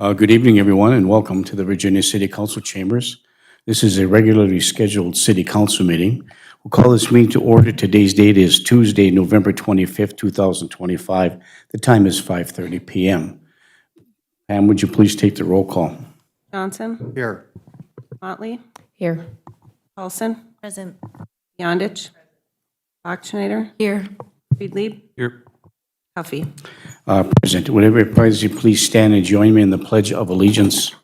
Good evening, everyone, and welcome to the Virginia City Council Chambers. This is a regularly scheduled City Council meeting. We'll call this meeting to order. Today's date is Tuesday, November 25th, 2025. The time is 5:30 p.m. Pam, would you please take the roll call? Johnson? Here. Motley? Here. Paulson? Present. Yondich? Bachschnider? Here. Friedlieb? Here. Huffy? Present. Would everybody please stand and join me in the Pledge of Allegiance?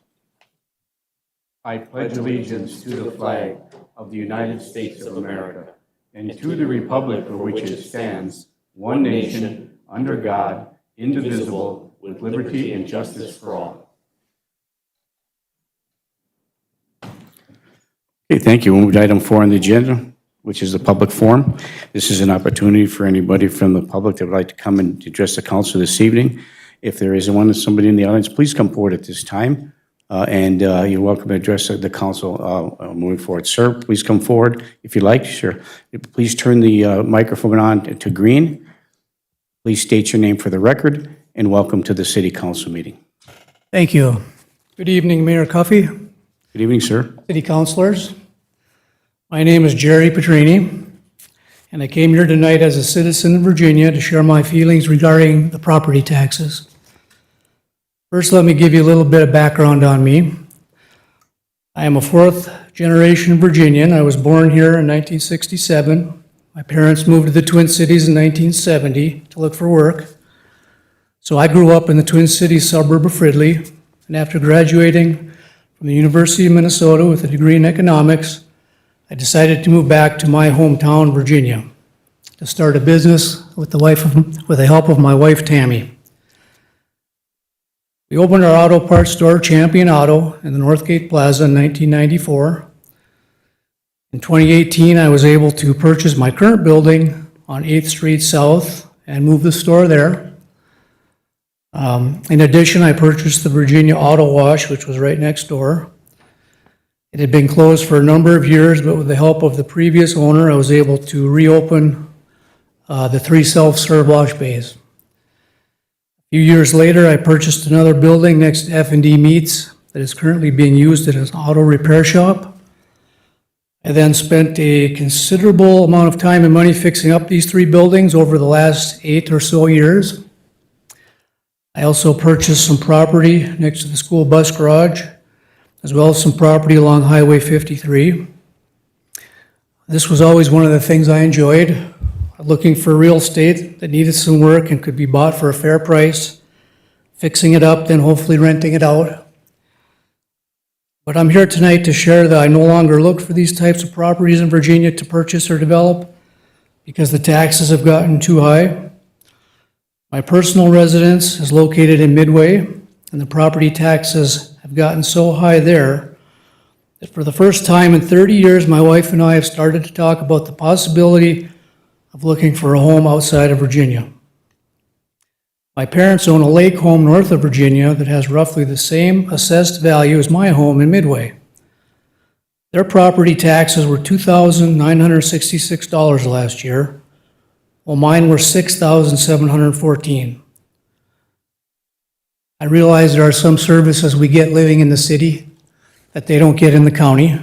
I pledge allegiance to the flag of the United States of America and to the republic for which it stands, one nation, under God, indivisible, with liberty and justice for all. Okay, thank you. We'll move to item 4 on the agenda, which is the public forum. This is an opportunity for anybody from the public that would like to come and address the council this evening. If there is somebody in the audience, please come forward at this time, and you're welcome to address the council moving forward. Sir, please come forward if you like. Sure. Please turn the microphone on to green. Please state your name for the record, and welcome to the City Council meeting. Thank you. Good evening, Mayor Cuffey, Good evening, sir. city councilors. My name is Jerry Petrini, and I came here tonight as a citizen of Virginia to share my feelings regarding the property taxes. First, let me give you a little bit of background on me. I am a fourth-generation Virginian. I was born here in 1967. My parents moved to the Twin Cities in 1970 to look for work. So I grew up in the Twin Cities suburb of Fridley, and after graduating from the University of Minnesota with a degree in economics, I decided to move back to my hometown, Virginia, to start a business with the help of my wife, Tammy. We opened our auto parts store, Champion Auto, in the Northgate Plaza in 1994. In 2018, I was able to purchase my current building on 8th Street South and move the store there. In addition, I purchased the Virginia Auto Wash, which was right next door. It had been closed for a number of years, but with the help of the previous owner, I was able to reopen the 3 self-serve wash bays. A few years later, I purchased another building next to F&D Meats that is currently being used as an auto repair shop. I then spent a considerable amount of time and money fixing up these 3 buildings over the last 8 or so years. I also purchased some property next to the school bus garage, as well as some property along Highway 53. This was always one of the things I enjoyed, looking for real estate that needed some work and could be bought for a fair price, fixing it up, then hopefully renting it out. But I'm here tonight to share that I no longer look for these types of properties in Virginia to purchase or develop because the taxes have gotten too high. My personal residence is located in Midway, and the property taxes have gotten so high there that for the first time in 30 years, my wife and I have started to talk about the possibility of looking for a home outside of Virginia. My parents own a lake home north of Virginia that has roughly the same assessed value as my home in Midway. Their property taxes were $2,966 last year, while mine were $6,714. I realize there are some services we get living in the city that they don't get in the county.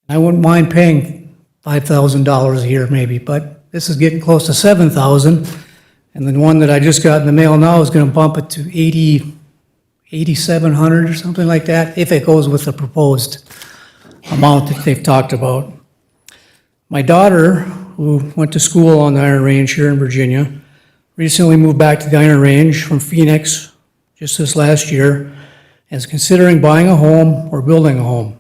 I wouldn't mind paying $5,000 a year maybe, but this is getting close to $7,000. And the one that I just got in the mail now is going to bump it to $8,700 or something like that, if it goes with the proposed amount that they've talked about. My daughter, who went to school on the Iron Range here in Virginia, recently moved back to the Iron Range from Phoenix just this last year and is considering buying a home or building a home.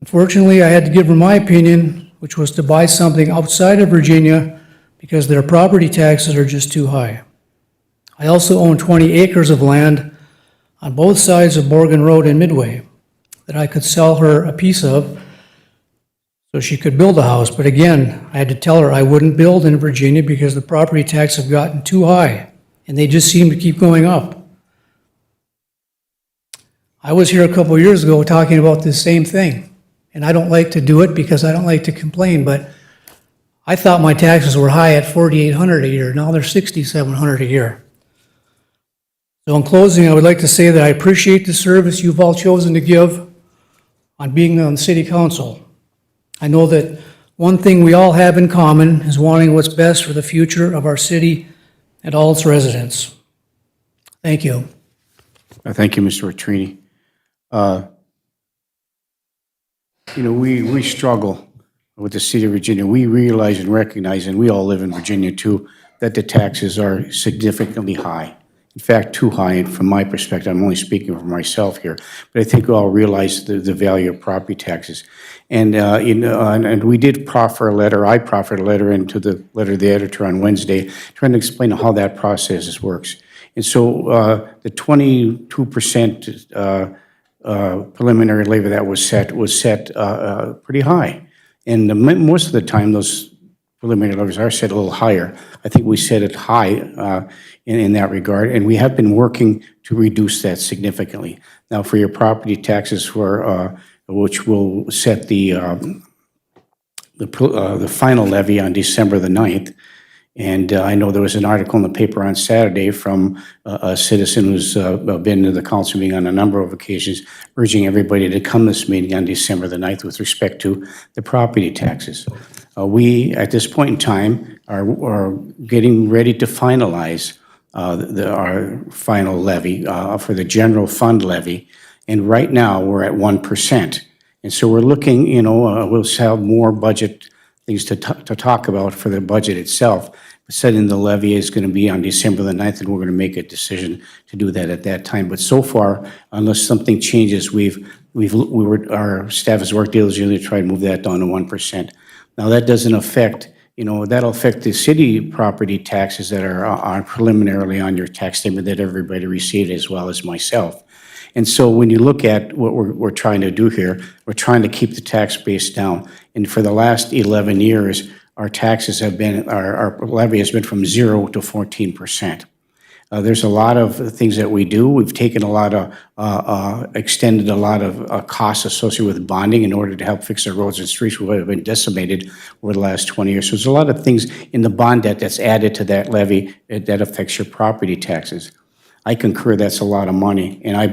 Unfortunately, I had to give her my opinion, which was to buy something outside of Virginia because their property taxes are just too high. I also own 20 acres of land on both sides of Morgan Road in Midway that I could sell her a piece of so she could build a house. But again, I had to tell her I wouldn't build in Virginia because the property taxes have gotten too high, and they just seem to keep going up. I was here a couple of years ago talking about this same thing, and I don't like to do it because I don't like to complain, but I thought my taxes were high at $4,800 a year. Now they're $6,700 a year. So in closing, I would like to say that I appreciate the service you've all chosen to give on being on the city council. I know that one thing we all have in common is wanting what's best for the future of our city and all its residents. Thank you. Thank you, Mr. Petrini. We struggle with the city of Virginia. We realize and recognize, and we all live in Virginia too, that the taxes are significantly high. In fact, too high, and from my perspective, I'm only speaking for myself here, but I think we all realize the value of property taxes. And, and we did proffer a letter, I proffered a letter into the letter of the editor on Wednesday, trying to explain how that process works. And so the 22% preliminary levy that was set pretty high. And most of the time, those preliminary levies are set a little higher. I think we set it high in that regard, and we have been working to reduce that significantly. Now, for your property taxes, which will set the final levy on December the 9th, and I know there was an article in the paper on Saturday from a citizen who's been to the council meeting on a number of occasions, urging everybody to come to this meeting on December the 9th with respect to the property taxes. We, at this point in time, are getting ready to finalize our final levy for the general fund levy, and right now we're at 1%. And so we're looking, we'll have more budget things to talk about for the budget itself. But setting the levy is going to be on December the 9th, and we're going to make a decision to do that at that time. But so far, unless something changes, our staff has worked diligently to try to move that down to 1%. Now, that doesn't affect, that'll affect the city property taxes that are preliminarily on your tax statement that everybody received, as well as myself. And so when you look at what we're trying to do here, we're trying to keep the tax base down. And for the last 11 years, our taxes have been, our levy has been from 0 to 14%. There's a lot of things that we do. We've taken a lot of, extended a lot of costs associated with bonding in order to help fix our roads and streets, which have been decimated over the last 20 years. So there's a lot of things in the bond debt that's added to that levy that affects your property taxes. I concur that's a lot of money, and I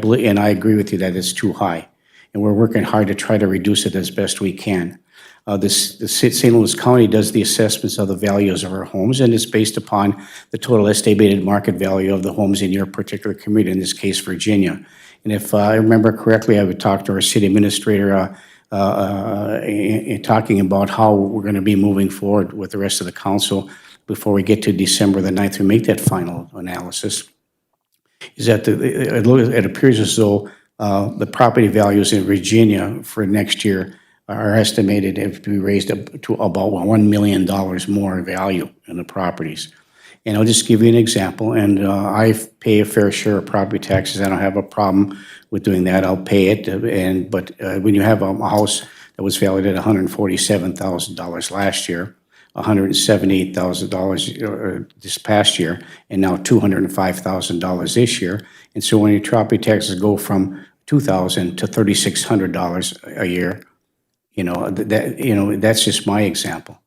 agree with you that it's too high. And we're working hard to try to reduce it as best we can. The St. Louis County does the assessments of the values of our homes, and it's based upon the total estimated market value of the homes in your particular community, in this case, Virginia. And if I remember correctly, I would talk to our city administrator in talking about how we're going to be moving forward with the rest of the council before we get to December the 9th to make that final analysis. Is that it appears as though the property values in Virginia for next year are estimated to be raised up to about $1 million more value in the properties. And I'll just give you an example, and I pay a fair share of property taxes. I don't have a problem with doing that. I'll pay it, but when you have a house that was valued at $147,000 last year, $178,000 this past year, and now $205,000 this year. And so when your property taxes go from $2,000 to $3,600 a year, that's just my example.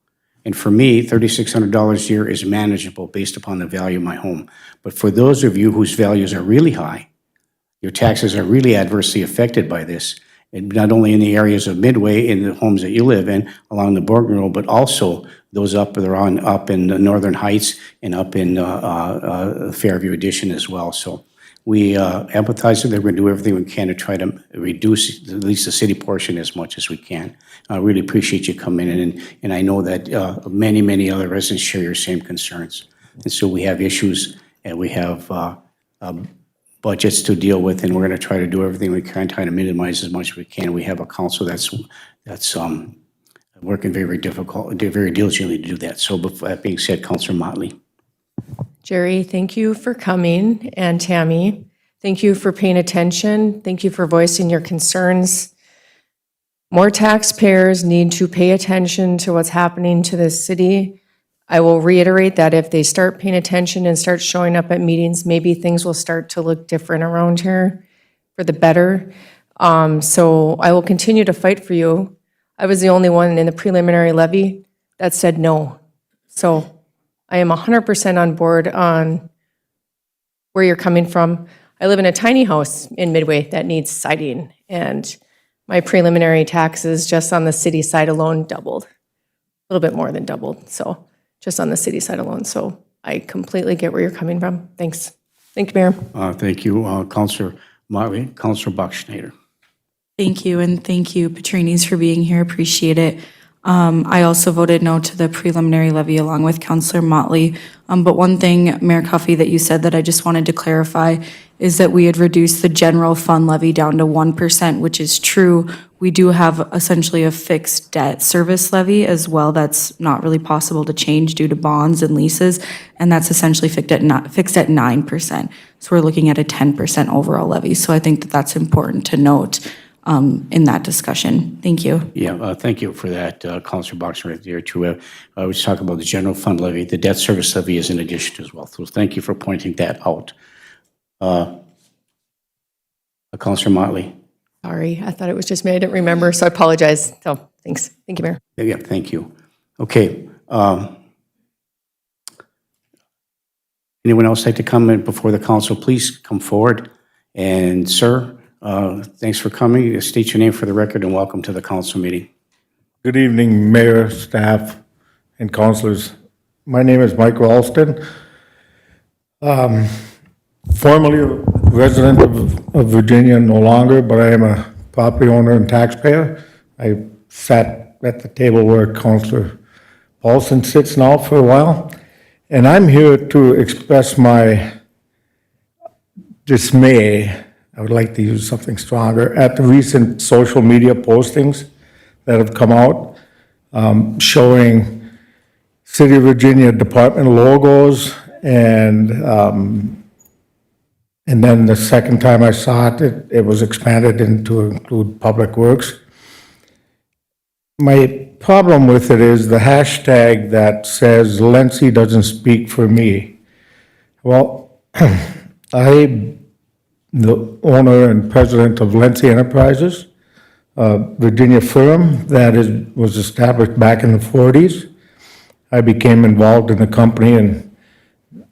And for me, $3,600 a year is manageable based upon the value of my home. But for those of you whose values are really high, your taxes are really adversely affected by this, and not only in the areas of Midway, in the homes that you live in along the Borgman Road, but also those up in the Northern Heights and up in Fairview Addition as well. So we empathize with them. We're going to do everything we can to try to reduce at least the city portion as much as we can. I really appreciate you coming in, and I know that many, many other residents share your same concerns. And so we have issues, and we have budgets to deal with, and we're going to try to do everything we can, try to minimize as much as we can. We have a council that's working very diligently to do that. So with that being said, Councilor Motley. Jerry, thank you for coming, and Tammy, thank you for paying attention. Thank you for voicing your concerns. More taxpayers need to pay attention to what's happening to this city. I will reiterate that if they start paying attention and start showing up at meetings, maybe things will start to look different around here for the better. So I will continue to fight for you. I was the only one in the preliminary levy that said no. So I am 100% on board on where you're coming from. I live in a tiny house in Midway that needs siding, and my preliminary taxes just on the city side alone doubled, a little bit more than doubled, so just on the city side alone. So I completely get where you're coming from. Thanks. Thank you, Mayor. Thank you, Counselor Motley. Counselor Bachschnider. Thank you, and thank you, Patrinis, for being here. Appreciate it. I also voted no to the preliminary levy along with Councillor Motley. But one thing, Mayor Coffey, that you said that I just wanted to clarify is that we had reduced the general fund levy down to 1%, which is true. We do have essentially a fixed debt service levy as well. That's not really possible to change due to bonds and leases, and that's essentially fixed at 9%. So we're looking at a 10% overall levy. So I think that that's important to note in that discussion. Thank you. Yeah, thank you for that, Counselor Boxer, right there, too. I was talking about the general fund levy. The debt service levy is in addition as well. So thank you for pointing that out. Counselor Motley. Sorry, I thought it was just me. I didn't remember, so I apologize. So thanks. Thank you, Mayor. Yeah, thank you. Okay. Anyone else like to come in before the council? Please come forward. And sir, thanks for coming. State your name for the record and welcome to the council meeting. Good evening, Mayor, staff, and councilors. My name is Michael Alston. Formerly a resident of Virginia, no longer, but I am a property owner and taxpayer. I sat at the table where Councilor Paulson sits now for a while, and I'm here to express my dismay, I would like to use something stronger, at the recent social media postings that have come out showing City of Virginia department logos, and then the second time I saw it, it was expanded to include Public Works. My problem with it is the hashtag that says Lency doesn't speak for me. Well, I'm the owner and president of Lency Enterprises, a Virginia firm that was established back in the 40s. I became involved in the company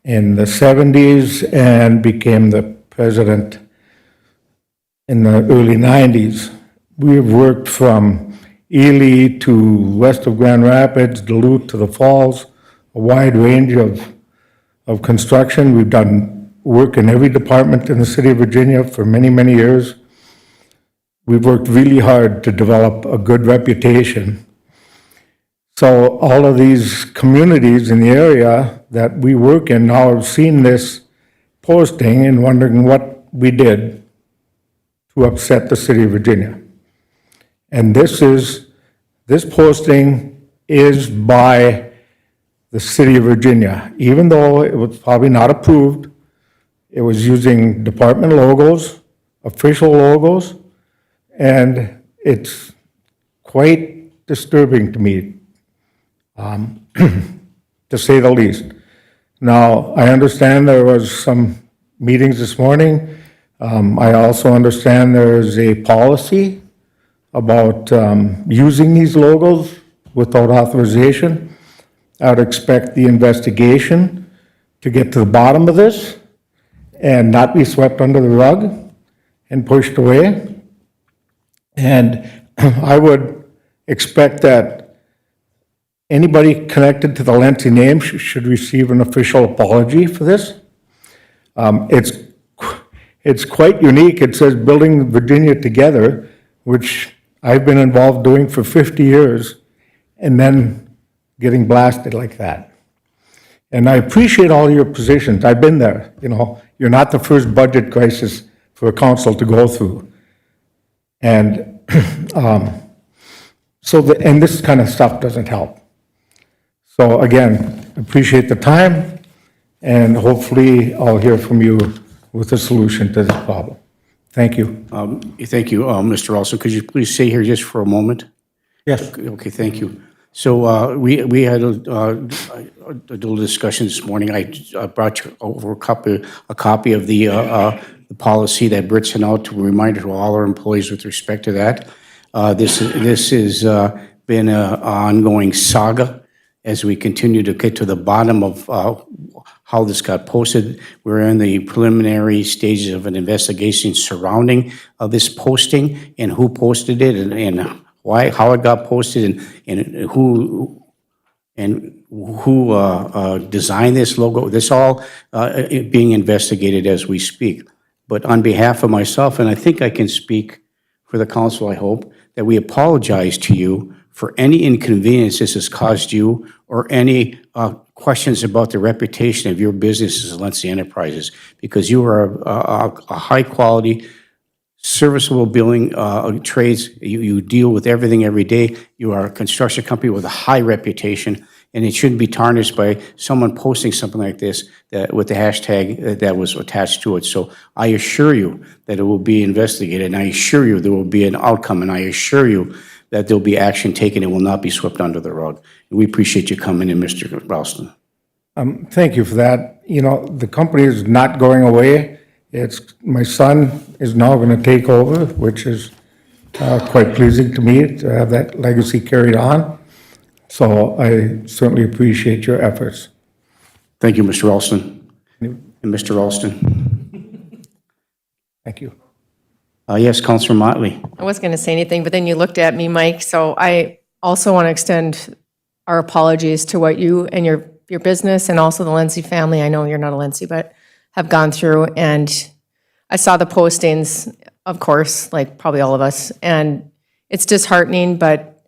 in the 70s and became the president in the early 90s. We've worked from Ely to west of Grand Rapids, Duluth to the Falls, a wide range of construction. We've done work in every department in the city of Virginia for many, many years. We've worked really hard to develop a good reputation. So all of these communities in the area that we work in now have seen this posting and wondering what we did to upset the city of Virginia. And this posting is by the city of Virginia. Even though it was probably not approved, it was using department logos, official logos, and it's quite disturbing to me, to say the least. Now, I understand there was some meetings this morning. I also understand there is a policy about using these logos without authorization. I would expect the investigation to get to the bottom of this and not be swept under the rug and pushed away. And I would expect that anybody connected to the Lency name should receive an official apology for this. It's quite unique. It says Building Virginia Together, which I've been involved doing for 50 years, and then getting blasted like that. And I appreciate all your positions. I've been there, you know. You're not the first budget crisis for a council to go through. And and this kind of stuff doesn't help. So again, appreciate the time, and hopefully I'll hear from you with a solution to this problem. Thank you. Thank you, Mr. Olson. Could you please stay here just for a moment? Yes. Okay, thank you. So we had a little discussion this morning. I brought you over a copy of the policy that Britt sent out to remind to all our employees with respect to that. This has been an ongoing saga as we continue to get to the bottom of how this got posted. We're in the preliminary stages of an investigation surrounding this posting and who posted it and why, how it got posted and who designed this logo. This all being investigated as we speak. But on behalf of myself, and I think I can speak for the council, I hope, that we apologize to you for any inconvenience this has caused you or any questions about the reputation of your business as Lency Enterprises, because you are a high-quality, serviceable billing trades. You deal with everything every day. You are a construction company with a high reputation, and it shouldn't be tarnished by someone posting something like this with the hashtag that was attached to it. So I assure you that it will be investigated, and I assure you there will be an outcome, and I assure you that there'll be action taken and will not be swept under the rug. And we appreciate you coming in, Mr. Ralston. Thank you for that. You know, the company is not going away. My son is now going to take over, which is quite pleasing to me to have that legacy carried on. So I certainly appreciate your efforts. Thank you, Mr. Ralston. And Mr. Ralston. Thank you. Yes, Councilor Motley. I wasn't going to say anything, but then you looked at me, Mike, so I also want to extend our apologies to what you and your business and also the Lency family, I know you're not a Lency, but have gone through. And I saw the postings, of course, like probably all of us, and it's disheartening, but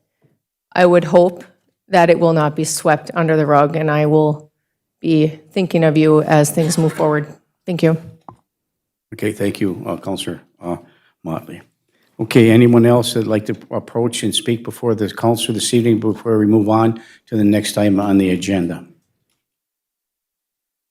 I would hope that it will not be swept under the rug, and I will be thinking of you as things move forward. Thank you. Okay, thank you, Councilor Motley. Okay, anyone else that'd like to approach and speak before the council this evening before we move on to the next item on the agenda?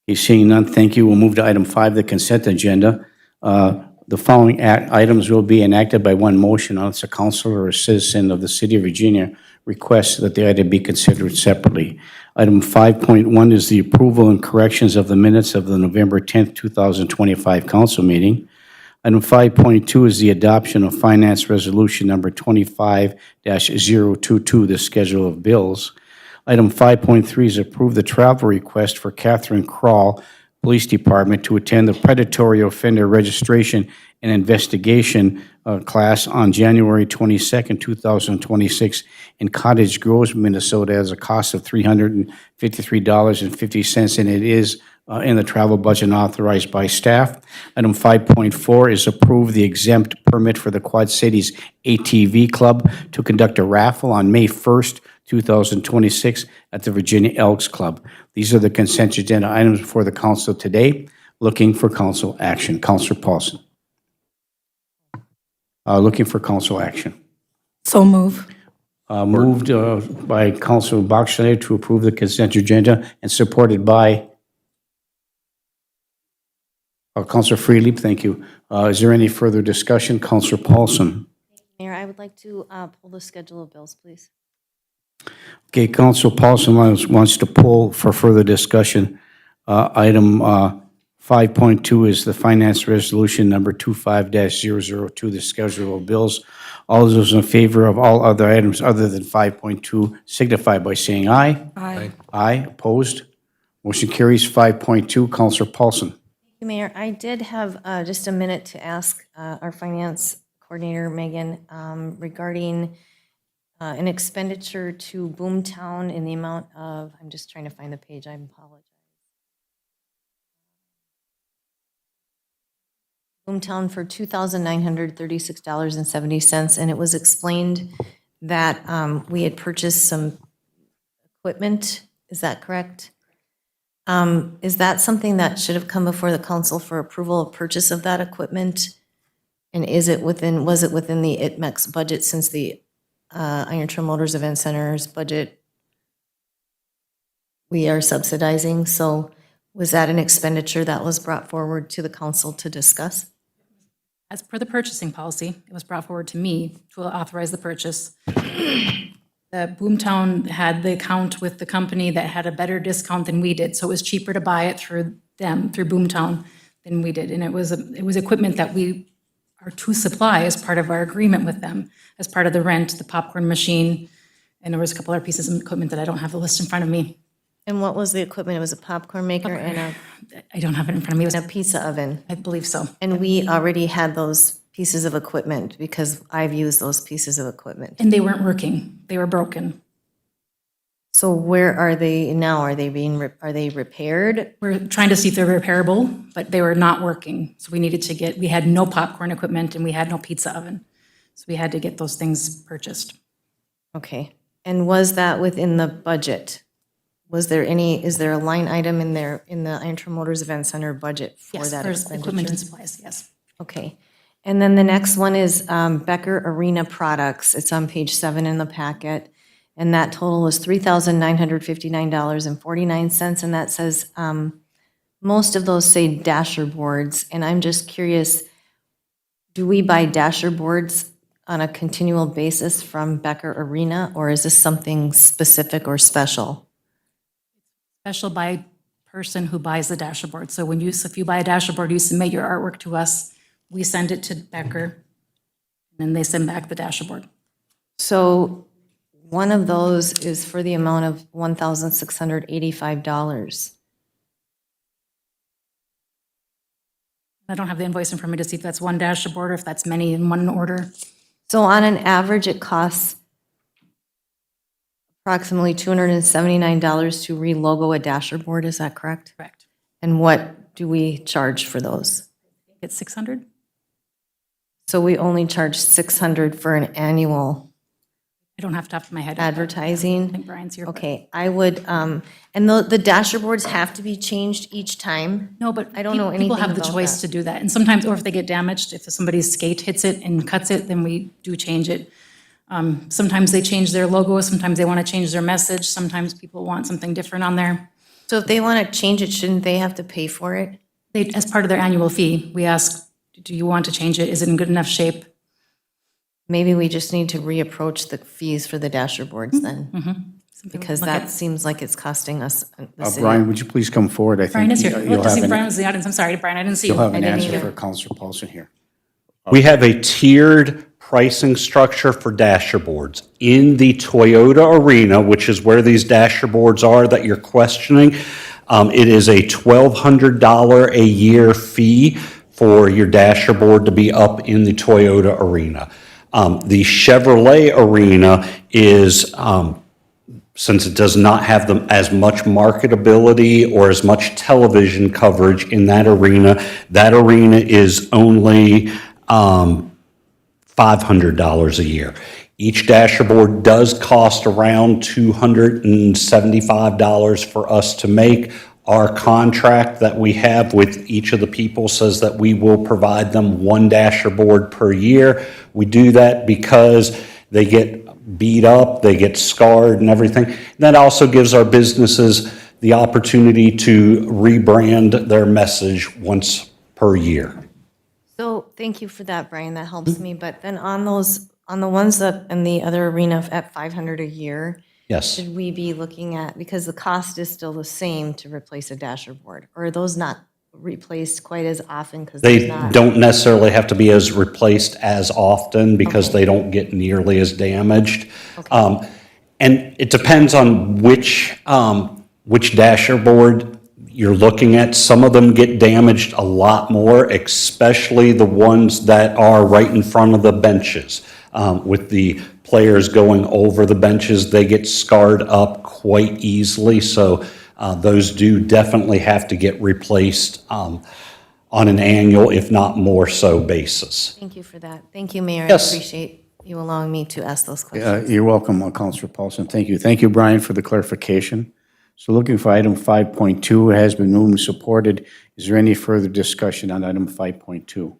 Okay, seeing none, thank you. We'll move to item 5, the consent agenda. The following items will be enacted by one motion unless a councilor or a citizen of the City of Virginia requests that the item be considered separately. Item 5.1 is the approval and corrections of the minutes of the November 10th, 2025 council meeting. Item 5.2 is the adoption of Finance Resolution Number 25-022, the schedule of bills. Item 5.3 is approve the travel request for Catherine Krall, Police Department, to attend the Predatory Offender Registration and Investigation class on January 22nd, 2026 in Cottage Grove, Minnesota, as a cost of $353.50, and it is in the travel budget and authorized by staff. Item 5.4 is approve the exempt permit for the Quad Cities ATV Club to conduct a raffle on May 1st, 2026 at the Virginia Elks Club. These are the consent agenda items before the council today. Looking for council action. Councilor Paulson. Looking for council action. So move. Moved by Councilor Bachschnider to approve the consent agenda and supported by Councilor Freely. Thank you. Is there any further discussion? Councilor Paulson. Mayor, I would like to pull the schedule of bills, please. Okay, Councilor Paulson wants to pull for further discussion. Item 5.2 is the Finance Resolution Number 25-002, the schedule of bills. All those in favor of all other items other than 5.2 signify by saying aye. Aye. Aye. Opposed? Motion carries. 5.2, Councilor Paulson. Mayor, I did have just a minute to ask our finance coordinator, Megan, regarding an expenditure to Boomtown in the amount of, I'm just trying to find the page, I apologize. Boomtown for $2,936.70, and it was explained that we had purchased some equipment. Is that correct? Is that something that should have come before the council for approval of purchase of that equipment? And was it within the ITMEX budget, since the Iron Trail Motors Event Center's budget we are subsidizing? So was that an expenditure that was brought forward to the council to discuss? As per the purchasing policy, it was brought forward to me to authorize the purchase. The Boomtown had the account with the company that had a better discount than we did, so it was cheaper to buy it through them, through Boomtown, than we did. And it was equipment that we are to supply as part of our agreement with them, as part of the rent, the popcorn machine, and there was a couple other pieces of equipment that I don't have the list in front of me. And what was the equipment? It was a popcorn maker and I don't have it in front of me. It was, a pizza oven. I believe so. And we already had those pieces of equipment because I've used those pieces of equipment. And they weren't working. They were broken. So where are they now? Are they are they repaired? We're trying to see if they're repairable, but they were not working. So we had no popcorn equipment and we had no pizza oven. So we had to get those things purchased. Okay. And was that within the budget? Is there a line item in there, in the Intro Motors Event Center budget for Yes, that there's equipment and expenditure? supplies, yes. Okay. And then the next one is Becker Arena Products. It's on page 7 in the packet. And that total is $3,959.49. And that says, most of those say dasher boards. And I'm just curious, do we buy dasher boards on a continual basis from Becker Arena? Or is this something specific or special? Special by person who buys the dasher board. So if you buy a dasher board, you submit your artwork to us, we send it to Becker, and then they send back the dasher board. So one of those is for the amount of $1,685. I don't have the invoice in front of me to see if that's one dasher board or if that's many in one order. So on an average, it costs approximately $279 to re-logo a dasher board, is that correct? Correct. And what do we charge for those? It's 600? So we only charge $600 for an annual I don't have top of my head. I advertising? think Brian's here. but- Okay, I would, and the dasher boards have to be changed each time? No, but I don't know people anything have the about choice that. to do that. And sometimes, or if they get damaged, if somebody's skate hits it and cuts it, then we do change it. Sometimes they change their logo, sometimes they want to change their message, sometimes people want something different on there. So if they want to change it, shouldn't they have to pay for it? As part of their annual fee, we ask, do you want to change it? Is it in good enough shape? Maybe we just need to reapproach the fees for the dasher boards then? Because that seems like it's costing us the city. Brian, would you please come forward? I think Brian is here. you'll Well, just have see, Brian an, was in the audience. I'm sorry, Brian, I didn't see you. you'll have I an didn't answer either. for Counselor Paulson here. We have a tiered pricing structure for dasher boards. In the Toyota Arena, which is where these dasher boards are that you're questioning, it is a $1,200 a year fee for your dasher board to be up in the Toyota Arena. The Chevrolet Arena is, since it does not have as much marketability or as much television coverage in that arena is only $500 a year. Each dasher board does cost around $275 for us to make. Our contract that we have with each of the people says that we will provide them one dasher board per year. We do that because they get beat up, they get scarred and everything. That also gives our businesses the opportunity to rebrand their message once per year. So thank you for that, Brian, that helps me. But then on the ones that in the other arena at $500 a year, Yes. should we be looking at, because the cost is still the same to replace a dasher board? Or are those not replaced quite as often because there's They not? don't necessarily have to be as replaced as often because they don't get nearly as damaged. And it depends on which dasher board you're looking at. Some of them get damaged a lot more, especially the ones that are right in front of the benches. With the players going over the benches, they get scarred up quite easily. So those do definitely have to get replaced on an annual, if not more so, basis. Thank you for that. Thank you, Mayor. I Yes. appreciate you allowing me to ask those questions. You're welcome, Counselor Paulson. Thank you. Thank you, Brian, for the clarification. So looking for item 5.2, it has been moved and supported. Is there any further discussion on item 5.2?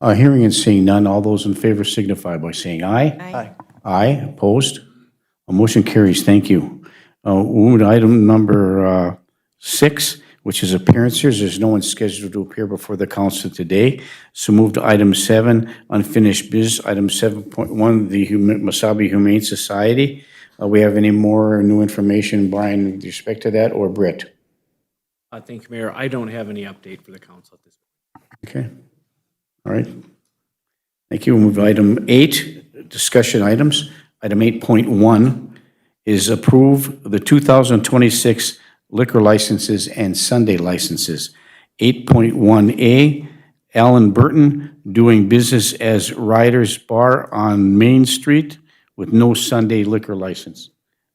Hearing and seeing none, all those in favor signify by saying aye. Aye. Aye, opposed? A motion carries. Thank you. We'll move to item number 6, which is appearances. There's no one scheduled to appear before the council today. So move to item 7, unfinished business. Item 7.1, the Masabi Humane Society. We have any more new information, Brian, with respect to that, or Britt? Thank you, Mayor. I don't have any update for the council at this point. Okay. All right. Thank you. We'll move to item 8, discussion items. Item 8.1 is approve the 2026 liquor licenses and Sunday licenses. 8.1A, Alan Burton, doing business as Riders Bar on Main Street with no Sunday liquor license.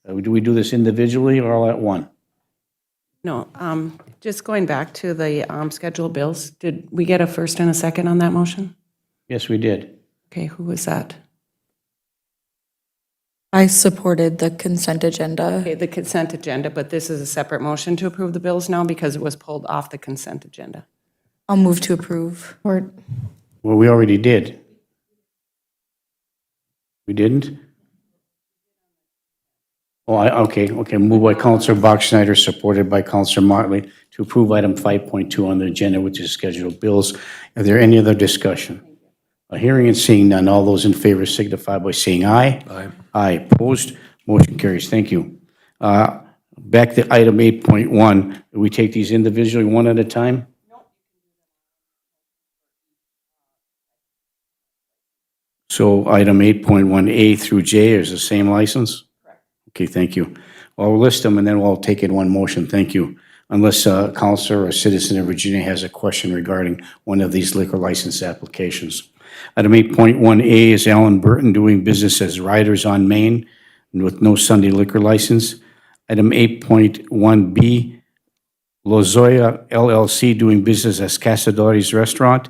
Do we do this individually or all at one? No, just going back to the scheduled bills, did we get a first and a second on that motion? Yes, we did. Okay, who was that? I supported the consent agenda. Okay, the consent agenda, but this is a separate motion to approve the bills now because it was pulled off the consent agenda. I'll move to approve. Or Well, we already did. We didn't? Oh, okay, moved by Counselor Bachschnider, supported by Counselor Motley, to approve item 5.2 on the agenda, which is scheduled bills. Are there any other discussion? Hearing and seeing none, all those in favor signify by saying aye. Aye. Aye, opposed, motion carries, thank you. Back to item 8.1, do we take these individually, one at a time? So item 8.1A through J is the same license? Correct. Okay, thank you. Well, we'll list them and then we'll take it in one motion, thank you. Unless a counselor or citizen of Virginia has a question regarding one of these liquor license applications. Item 8.1A is Alan Burton, doing business as Riders on Main with no Sunday liquor license. Item 8.1B, Lozoya LLC, doing business as Casadores Restaurant.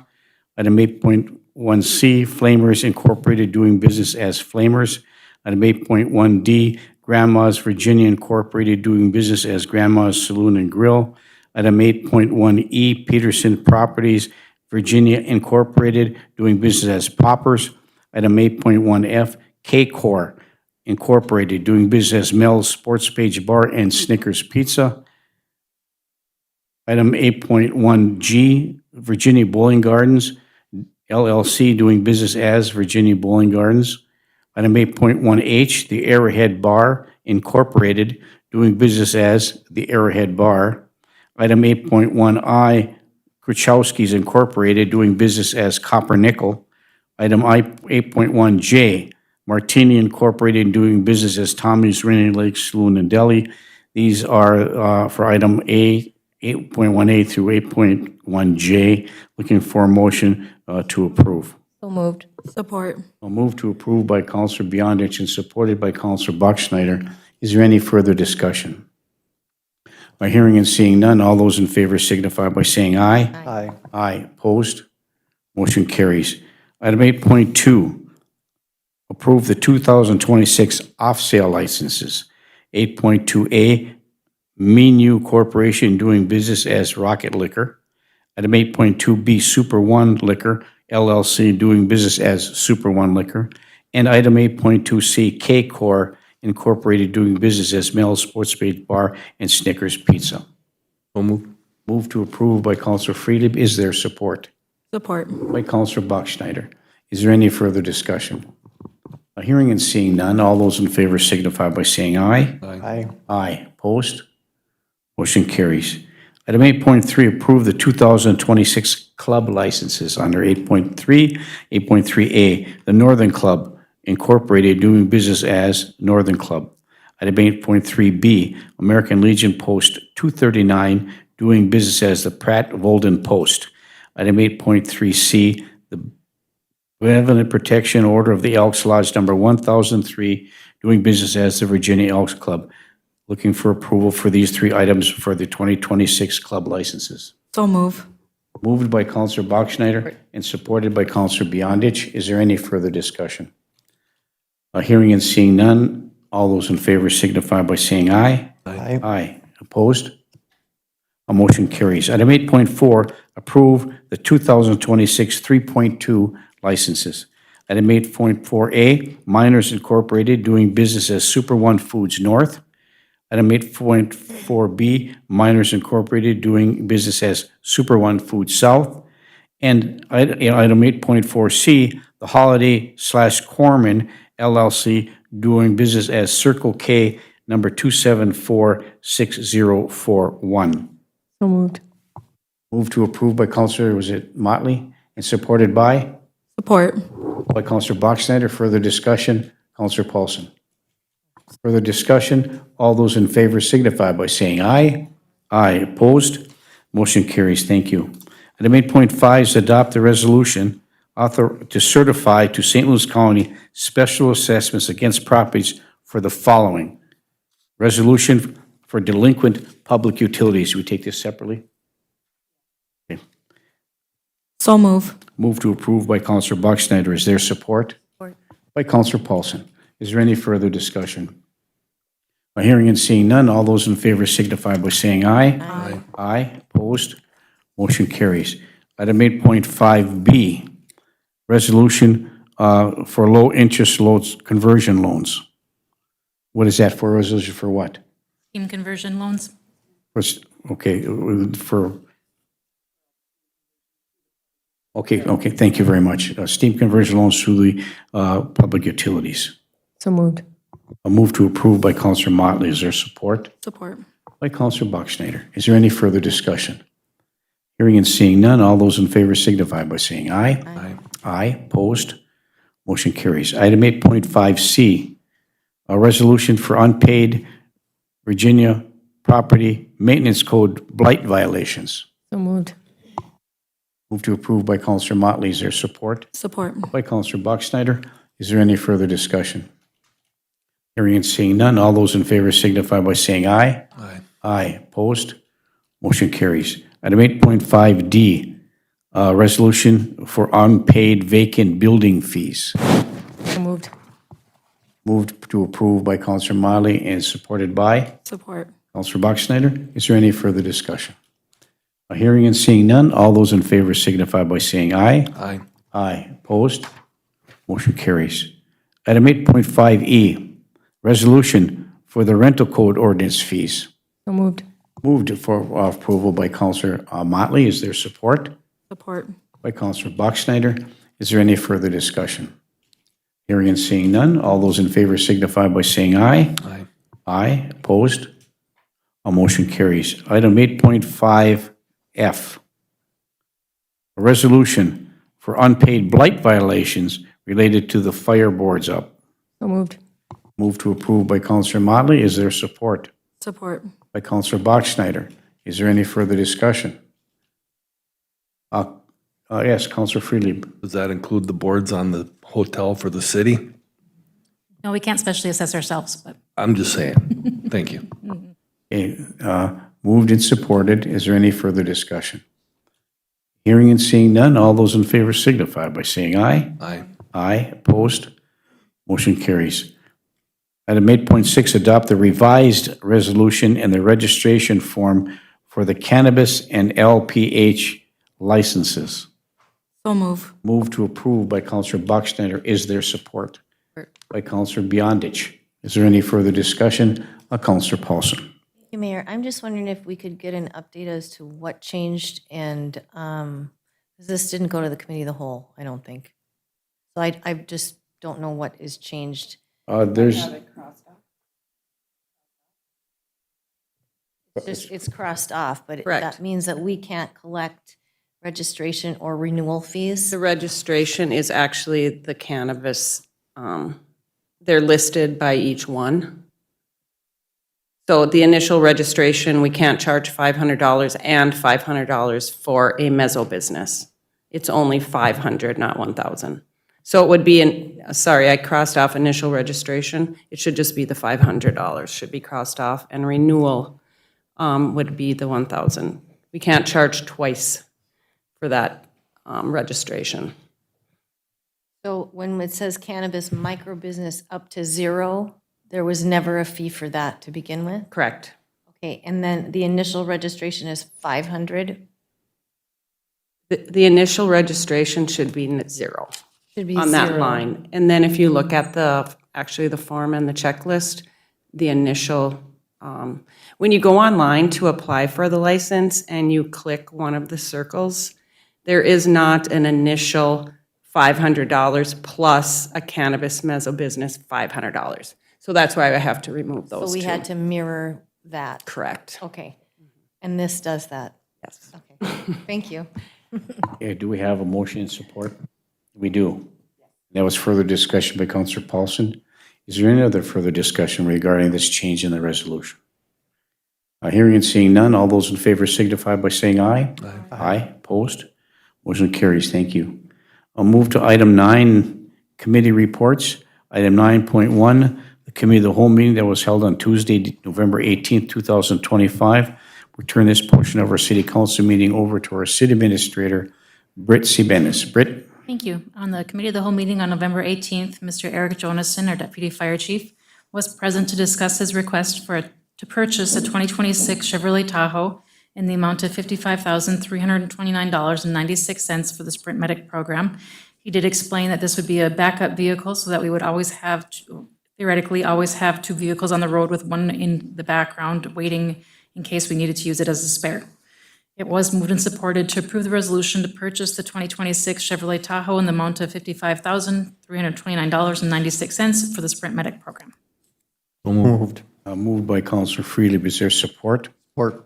Item 8.1C, Flamers Incorporated, doing business as Flamers. Item 8.1D, Grandma's Virginia Incorporated, doing business as Grandma's Saloon and Grill. Item 8.1E, Peterson Properties Virginia Incorporated, doing business as Poppers. Item 8.1F, K-Core Incorporated, doing business as Mel's Sports Page Bar and Snickers Pizza. Item 8.1G, Virginia Bowling Gardens LLC, doing business as Virginia Bowling Gardens. Item 8.1H, the Arrowhead Bar Incorporated, doing business as the Arrowhead Bar. Item 8.1I, Kruchowski's Incorporated, doing business as Copper Nickel. Item 8.1J, Martini Incorporated, doing business as Tommy's Rainy Lake Saloon and Deli. These are for item A, 8.1A through 8.1J. Looking for a motion to approve. So moved. Support. A move to approve by Counselor Beyondich and supported by Counselor Bachschnider. Is there any further discussion? By hearing and seeing none, all those in favor signify by saying aye. Aye. Aye. Opposed? Motion carries. Item 8.2, approve the 2026 off-sale licenses. 8.2A, Menu Corporation, doing business as Rocket Liquor. Item 8.2B, Super One Liquor LLC, doing business as Super One Liquor. And item 8.2C, K-Core Incorporated, doing business as Mel's Sports Page Bar and Snickers Pizza. Move to approve by Counselor Friedeb. Is there support? Support. By Counselor Bachschnider. Is there any further discussion? Hearing and seeing none, all those in favor signify by saying aye. Aye. Aye. Opposed? Motion carries. Item 8.3, approve the 2026 club licenses under 8.3, 8.3A, the Northern Club Incorporated, doing business as Northern Club. Item 8.3B, American Legion Post 239, doing business as the Pratt Volden Post. Item 8.3C, the Benevolent Protection Order of the Elks Lodge number 1003, doing business as the Virginia Elks Club. Looking for approval for these three items for the 2026 club licenses. So move. Moved by Counselor Bachschnider and supported by Counselor Beyondich. Is there any further discussion? Hearing and seeing none, all those in favor signify by saying aye. Aye. Aye. Opposed? A motion carries. Item 8.4, approve the 2026 3.2 licenses. Item 8.4A, Miners Incorporated, doing business as Super One Foods North. Item 8.4B, Miners Incorporated, doing business as Super One Foods South. And item 8.4C, the Holiday/Corman LLC, doing business as Circle K number 2746041. so moved. Move to approve by Counselor, was it Motley? And supported by? Support. By Counselor Bachschnider. Further discussion? Counselor Paulson. Further discussion? All those in favor signify by saying aye. Aye. Opposed? Motion carries. Thank you. Item 8.5 is adopt the resolution to certify to St. Louis County special assessments against properties for the following. Resolution for delinquent public utilities. We take this separately? So move. Move to approve by Counselor Buckschneider. Is there support? Support. By Counselor Paulson. Is there any further discussion? By hearing and seeing none, all those in favor signify by saying aye. Aye. Aye. Opposed? Motion carries. Item 8.5B, resolution for low-interest loans, conversion loans. What is that for? Resolution for what? Team conversion loans? Okay, okay, thank you very much. Steam conversion loans through the public utilities. So moved. A move to approve by Counselor Motley. Is there support? Support. By Counselor Buckschneider. Is there any further discussion? Hearing and seeing none, all those in favor signify by saying aye. Aye. Aye. Opposed? Motion carries. Item 8.5C, a resolution for unpaid Virginia Property Maintenance Code blight violations. So moved. Move to approve by Counselor Motley. Is there support? Support. By Counselor Buckschneider. Is there any further discussion? Hearing and seeing none, all those in favor signify by saying aye. Aye. Aye. Opposed? Motion carries. Item 8.5D, resolution for unpaid vacant building fees. So moved. Moved to approve by Counselor Motley and supported by Support. Counselor Buckschneider. Is there any further discussion? Hearing and seeing none, all those in favor signify by saying aye. Aye. Aye. Opposed? Motion carries. Item 8.5E, resolution for the rental code ordinance fees. So moved. Moved for approval by Counselor Motley. Is there support? Support. By Counselor Buckschneider. Is there any further discussion? Hearing and seeing none, all those in favor signify by saying aye. Aye. Aye. Opposed? A motion carries. Item 8.5F, a resolution for unpaid blight violations related to the fire boards up. So moved. Move to approve by Counselor Motley. Is there support? Support. By Counselor Bachschnider. Is there any further discussion? Yes, Counselor Freely. Does that include the boards on the hotel for the city? No, we can't specially assess ourselves, but I'm just saying. Thank you. Okay, moved and supported. Is there any further discussion? Hearing and seeing none, all those in favor signify by saying aye. Aye. Aye. Opposed? Motion carries. Item 8.6, adopt the revised resolution and the registration form for the cannabis and LPH licenses. So move. Move to approve by Counselor Buckschneider. Is there support? By Counselor Beyondich. Is there any further discussion? Counselor Paulson. Thank you, Mayor. I'm just wondering if we could get an update as to what changed and, 'cause this didn't go to the committee of the whole, I don't think. So I just don't know what is changed. It's crossed off, but Correct. that means that we can't collect registration or renewal fees? The registration is actually the cannabis, they're listed by each one. So the initial registration, we can't charge $500 and $500 for a mezzo business. It's only $500, not $1,000. So it would be, sorry, I crossed off initial registration. It should just be the $500 should be crossed off, and renewal would be the $1,000. We can't charge twice for that registration. So when it says cannabis micro business up to 0, there was never a fee for that to begin with? Correct. Okay, and then the initial registration is 500? The initial registration should be 0 Should be on that 0. line. And then if you look at actually the form and the checklist, the initial, when you go online to apply for the license and you click one of the circles, there is not an initial $500 plus a cannabis mezzo business $500. So that's why I have to remove those So we two. had to mirror that? Correct. Okay. And this does that? Yes. Okay. Thank you. Okay, do we have a motion in support? We do. That was further discussion by Counselor Paulson. Is there any other further discussion regarding this change in the resolution? Hearing and seeing none, all those in favor signify by saying aye. Aye. Opposed? Motion carries. Thank you. I'll move to item 9, committee reports. Item 9.1, the committee of the whole meeting that was held on Tuesday, November 18th, 2025. We turn this portion of our city council meeting over to our city administrator, Britt Sibenis. Britt? Thank you. On the committee of the whole meeting on November 18th, Mr. Eric Jonason, our deputy fire chief, was present to discuss his request to purchase a 2026 Chevrolet Tahoe in the amount of $55,329.96 for the Sprint Medic program. He did explain that this would be a backup vehicle so that we would always have, theoretically, always have 2 vehicles on the road with one in the background waiting in case we needed to use it as a spare. It was moved and supported to approve the resolution to purchase the 2026 Chevrolet Tahoe in the amount of $55,329.96 for the Sprint Medic program. Moved. Moved by Councilor Freely. Is there support? Support.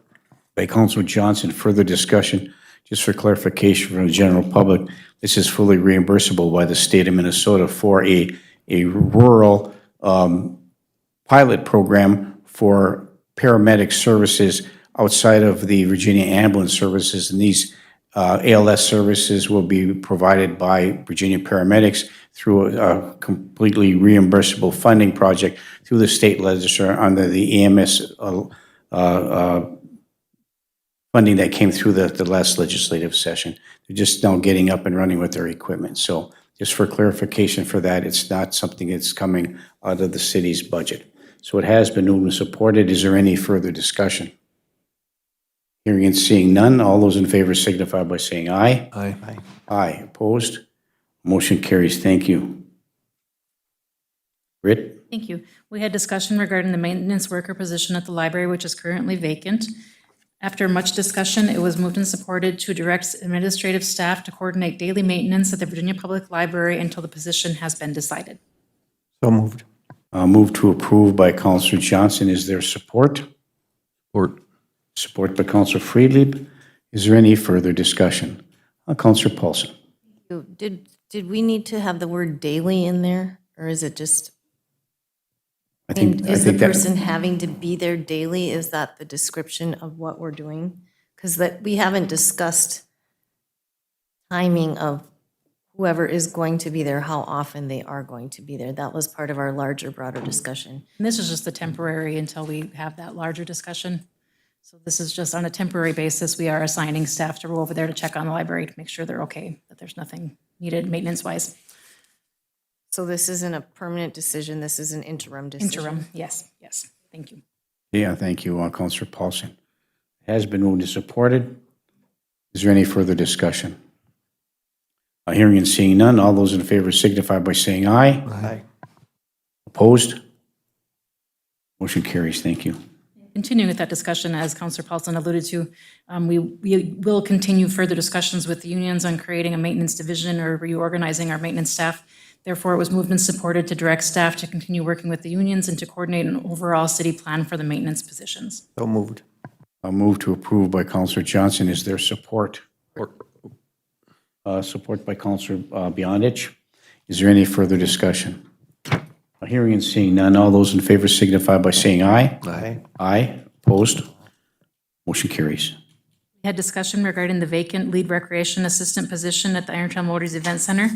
By Councilor Johnson. Further discussion? Just for clarification from the general public, this is fully reimbursable by the state of Minnesota for a rural pilot program for paramedic services outside of the Virginia Ambulance Services. And these ALS services will be provided by Virginia paramedics through a completely reimbursable funding project through the state legislature under the EMS funding that came through the last legislative session. They're just now getting up and running with their equipment. So just for clarification for that, it's not something that's coming out of the city's budget. So it has been moved and supported. Is there any further discussion? Hearing and seeing none, all those in favor signify by saying aye. Aye. Aye. Opposed? Motion carries. Thank you. Britt? Thank you. We had discussion regarding the maintenance worker position at the library, which is currently vacant. After much discussion, it was moved and supported to direct administrative staff to coordinate daily maintenance at the Virginia Public Library until the position has been decided. So moved. Move to approve by Councilor Johnson. Is there support? Support. Support by Councilor Friedlieb. Is there any further discussion? Councilor Paulson. Did we need to have the word daily in there, or is it just, I I mean, think, I is the think that, person having to be there daily? Is that the description of what we're doing? Because that, we haven't discussed timing of whoever is going to be there, how often they are going to be there. That was part of our larger, broader discussion. And this is just the temporary until we have that larger discussion. So this is just on a temporary basis. We are assigning staff to go over there to check on the library to make sure they're okay, that there's nothing needed maintenance-wise. So this isn't a permanent decision, this is an interim decision? Interim, yes, yes. Thank you. yeah, thank you, Councilor Paulson. Has been moved and supported. Is there any further discussion? Hearing and seeing none, all those in favor signify by saying aye. Aye. Opposed? Motion carries. Thank you. Continuing with that discussion, as Councilor Paulson alluded to, we will continue further discussions with the unions on creating a maintenance division or reorganizing our maintenance staff. Therefore, it was moved and supported to direct staff to continue working with the unions and to coordinate an overall city plan for the maintenance positions. So moved. A move to approve by Councilor Johnson. Is there support? Support. Support by Councilor Beyondich. Is there any further discussion? Hearing and seeing none, all those in favor signify by saying aye. Aye. Aye. Opposed? Motion carries. We had discussion regarding the vacant lead recreation assistant position at the Iron Trail Motors Event Center.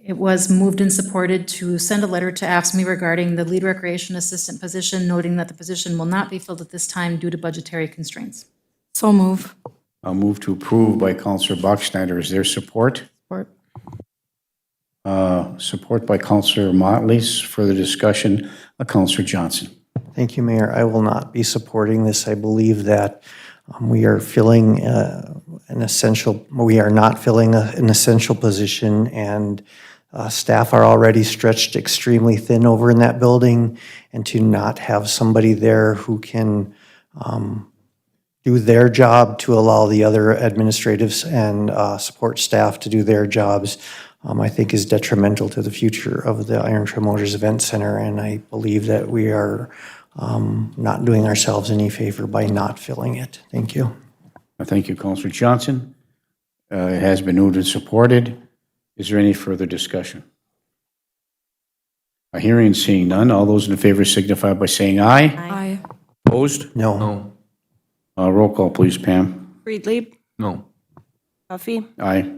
It was moved and supported to send a letter to AFSCME regarding the lead recreation assistant position, noting that the position will not be filled at this time due to budgetary constraints. So move. A move to approve by Councilor Bachschnider. Is there support? Support. Support by Councilor Motley. Further discussion, Councilor Johnson. Thank you, Mayor. I will not be supporting this. I believe that we are filling we are not filling an essential position, and staff are already stretched extremely thin over in that building, and to not have somebody there who can do their job to allow the other administratives and support staff to do their jobs, I think is detrimental to the future of the Iron Trail Motors Event Center, and I believe that we are not doing ourselves any favor by not filling it. Thank you. Thank you, Councilor Johnson. It has been moved and supported. Is there any further discussion? Hearing and seeing none, all those in favor signify by saying aye. Aye. Opposed? No. No. Roll call, please, Pam. Friedlieb, No. Huffy, Aye.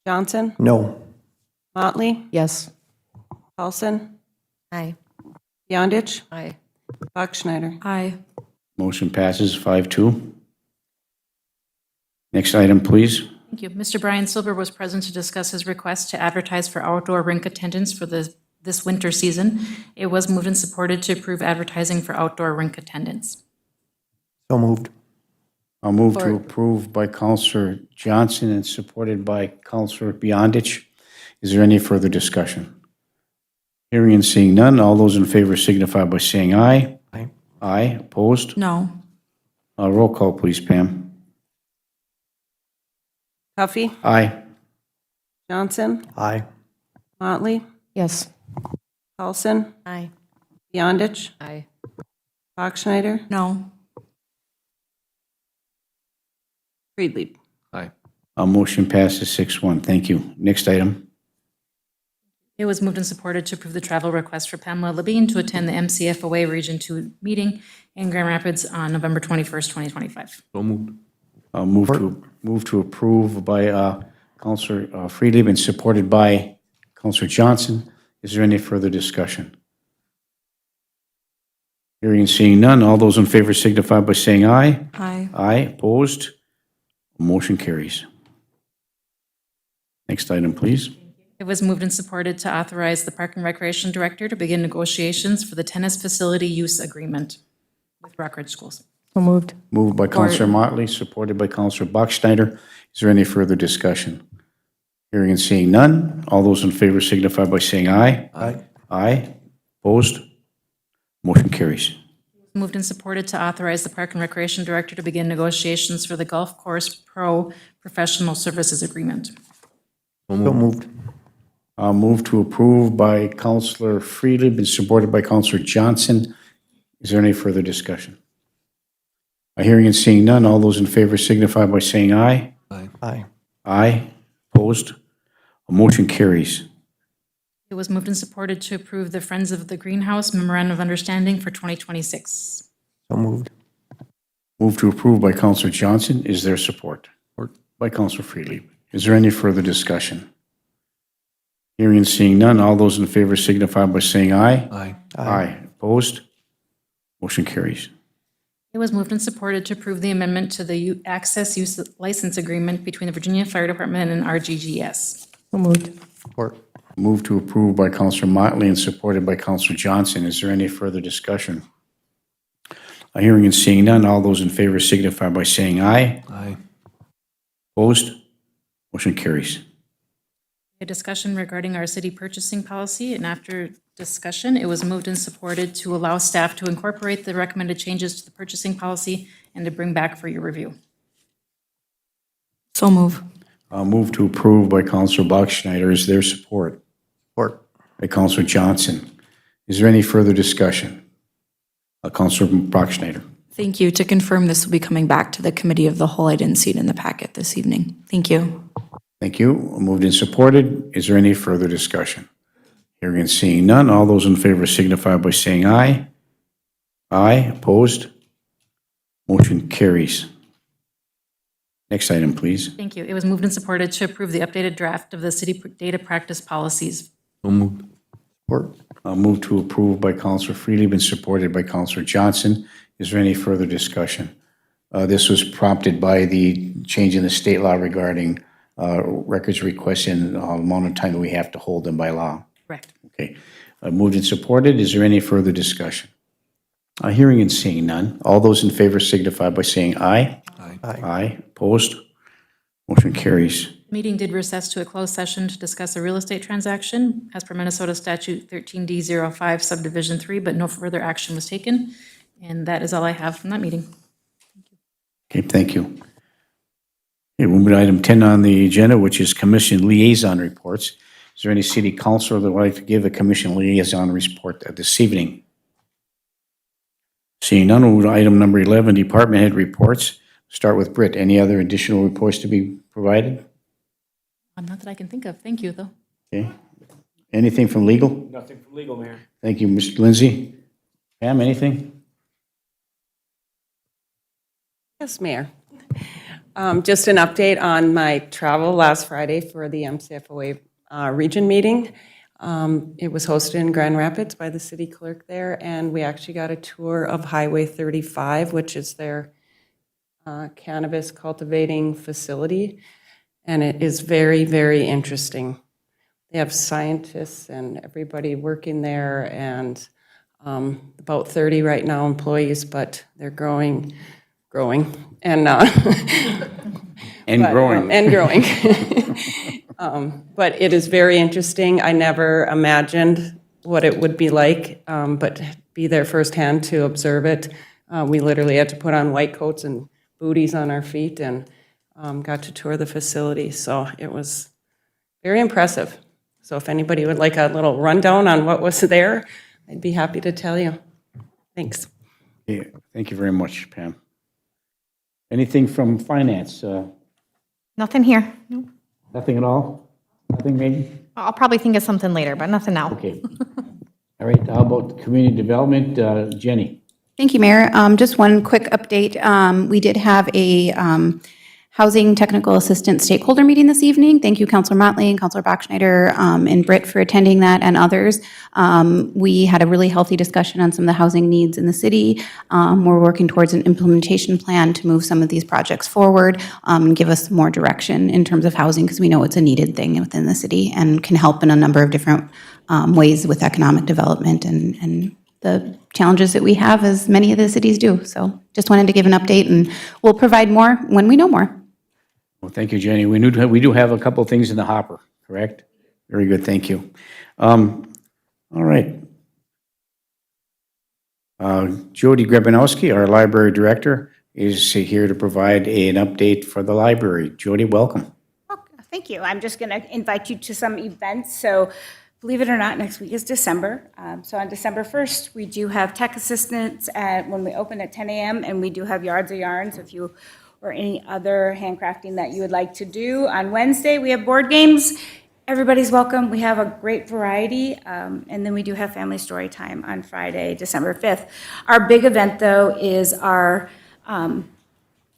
Johnson, No. Motley, Yes. Paulson, Aye. Beyondich, Aye. Bachschnider. Aye. Motion passes 5-2. Next item, please. Thank you. Mr. Brian Silver was present to discuss his request to advertise for outdoor rink attendance for this winter season. It was moved and supported to approve advertising for outdoor rink attendance. So moved. I'll move to approve by Counselor Johnson and supported by Counselor Beyondich. Is there any further discussion? Hearing and seeing none, all those in favor signify by saying aye. Aye. Aye. Opposed? No. Roll call, please, Pam. Huffy, Aye. Johnson, Aye. Motley, Yes. Paulson, Aye. Beyondich, Aye. Bachschnider, No. Friedlieb. Aye. Motion passes 6-1. Thank you. Next item. It was moved and supported to approve the travel request for Pamela Levine to attend the MCFOA Region 2 meeting in Grand Rapids on November 21st, 2025. So moved. I'll move to approve by Counselor Friedlieb and supported by Counselor Johnson. Is there any further discussion? Hearing and seeing none, all those in favor signify by saying aye. Aye. Aye. Opposed? Motion carries. Next item, please. It was moved and supported to authorize the Park and Recreation Director to begin negotiations for the tennis facility use agreement with Rockridge Schools. So moved. Moved by Counselor Motley, supported by Counselor Bachschnider. Is there any further discussion? Hearing and seeing none, all those in favor signify by saying aye. Aye. Aye. Opposed? Motion carries. Moved and supported to authorize the Park and Recreation Director to begin negotiations for the Golf Course Pro Professional Services Agreement. So moved. Move to approve by Counselor Friedlieb and supported by Counselor Johnson. Is there any further discussion? Hearing and seeing none, all those in favor signify by saying aye. Aye. Aye. Opposed? Motion carries. It was moved and supported to approve the Friends of the Greenhouse Memorandum of Understanding for 2026. So moved. Move to approve by Counselor Johnson. Is there support? Support. By Counselor Friedlieb. Is there any further discussion? Hearing and seeing none, all those in favor signify by saying aye. Aye. Aye. Opposed? Motion carries. It was moved and supported to approve the amendment to the Access Use License Agreement between the Virginia Fire Department and RGGS. So moved. Support. Move to approve by Counselor Motley and supported by Counselor Johnson. Is there any further discussion? Hearing and seeing none, all those in favor signify by saying aye. Aye. Opposed? Motion carries. A discussion regarding our city purchasing policy, and after discussion, it was moved and supported to allow staff to incorporate the recommended changes to the purchasing policy and to bring back for your review. So move. Move to approve by Counselor Bachschnider. Is there support? Support. By Counselor Johnson. Is there any further discussion? Counselor Bachschnider. Thank you. To confirm, this will be coming back to the committee of the whole. I didn't see it in the packet this evening. Thank you. Thank you. Moved and supported. Is there any further discussion? Hearing and seeing none, all those in favor signify by saying aye. Aye. Opposed? Motion carries. Next item, please. Thank you. It was moved and supported to approve the updated draft of the city data practice policies. So moved. Support. Move to approve by Counselor Friedlieb and supported by Counselor Johnson. Is there any further discussion? This was prompted by the change in the state law regarding records requests and the amount of time that we have to hold them by law. Correct. Okay. Moved and supported. Is there any further discussion? Hearing and seeing none. All those in favor signify by saying aye. Aye. Aye. Aye. Opposed? Motion carries. Meeting did recess to a closed session to discuss a real estate transaction as per Minnesota Statute 13D05 Subdivision 3, but no further action was taken. And that is all I have from that meeting. Okay, thank you. Okay, we'll move to item 10 on the agenda, which is commission liaison reports. Is there any city councilor that would like to give a commission liaison report this evening? Seeing none, we'll move to item number 11, department head reports. Start with Britt. Any other additional reports to be provided? Not that I can think of. Thank you, though. Okay. Anything from legal? Nothing from Legal, Mayor. Thank you, Mr. Lindsay. Pam, anything? Yes, Mayor. Just an update on my travel last Friday for the MCFOA region meeting. It was hosted in Grand Rapids by the city clerk there, and we actually got a tour of Highway 35, which is their cannabis cultivating facility, and it is very, very interesting. They have scientists and everybody working there, and about 30 right now employees, but they're growing, and And growing. and growing. But it is very interesting. I never imagined what it would be like, but be there firsthand to observe it. We literally had to put on white coats and booties on our feet and got to tour the facility. So it was very impressive. So if anybody would like a little rundown on what was there, I'd be happy to tell you. Thanks. Yeah, thank you very much, Pam. Anything from finance? Nothing here. Nothing at all? Nothing maybe? I'll probably think of something later, but nothing now. Okay. All right, how about community development? Jenny? Thank you, Mayor. Just one quick update. We did have a Housing Technical Assistance Stakeholder meeting this evening. Thank you, Councilor Motley and Councilor Bachschneider and Britt for attending that, and others. We had a really healthy discussion on some of the housing needs in the city. We're working towards an implementation plan to move some of these projects forward and give us more direction in terms of housing, because we know it's a needed thing within the city and can help in a number of different ways with economic development and the challenges that we have, as many of the cities do. So just wanted to give an update, and we'll provide more when we know more. Well, thank you, Jenny. We do have a couple of things in the hopper, correct? Very good, thank you. All right. Jody Grebanowski, our library director, is here to provide an update for the library. Jody, welcome. Thank you. I'm just going to invite you to some events. So believe it or not, next week is December. So on December 1st, we do have tech assistance when we open at 10 a.m. and we do have yards of yarns if you or any other handcrafting that you would like to do. On Wednesday, we have board games. Everybody's welcome. We have a great variety. And then we do have family story time on Friday, December 5th. Our big event, though, is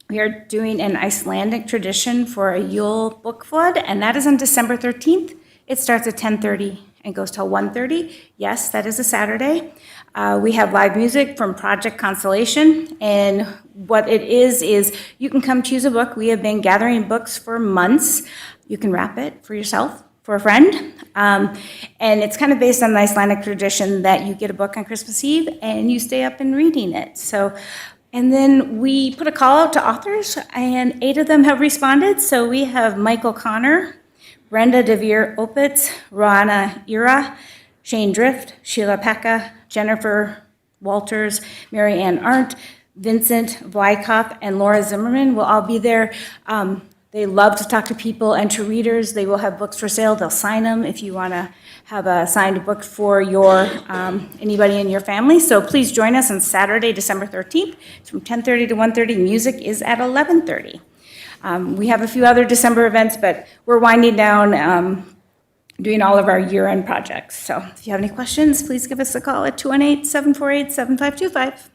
we are doing an Icelandic tradition for a Yule book flood, and that is on December 13th. It starts at 10:30 and goes till 1:30. Yes, that is a Saturday. We have live music from Project Constellation, and what it is you can come choose a book. We have been gathering books for months. You can wrap it for yourself, for a friend, and it's kind of based on the Icelandic tradition that you get a book on Christmas Eve and you stay up and reading it. So, and then we put a call out to authors, and 8 of them have responded. So we have Michael Connor, Brenda DeVere Opitz, Roanna Ira, Shane Drift, Sheila Pekka, Jennifer Walters, Mary Ann Arndt, Vincent Wyckoff, and Laura Zimmerman will all be there. They love to talk to people and to readers. They will have books for sale. They'll sign them if you want to have a signed book for your anybody in your family. So please join us on Saturday, December 13th. It's from 10:30 to 1:30. Music is at 11:30. We have a few other December events, but we're winding down doing all of our year-end projects. So if you have any questions, please give us a call at 218-748-7525.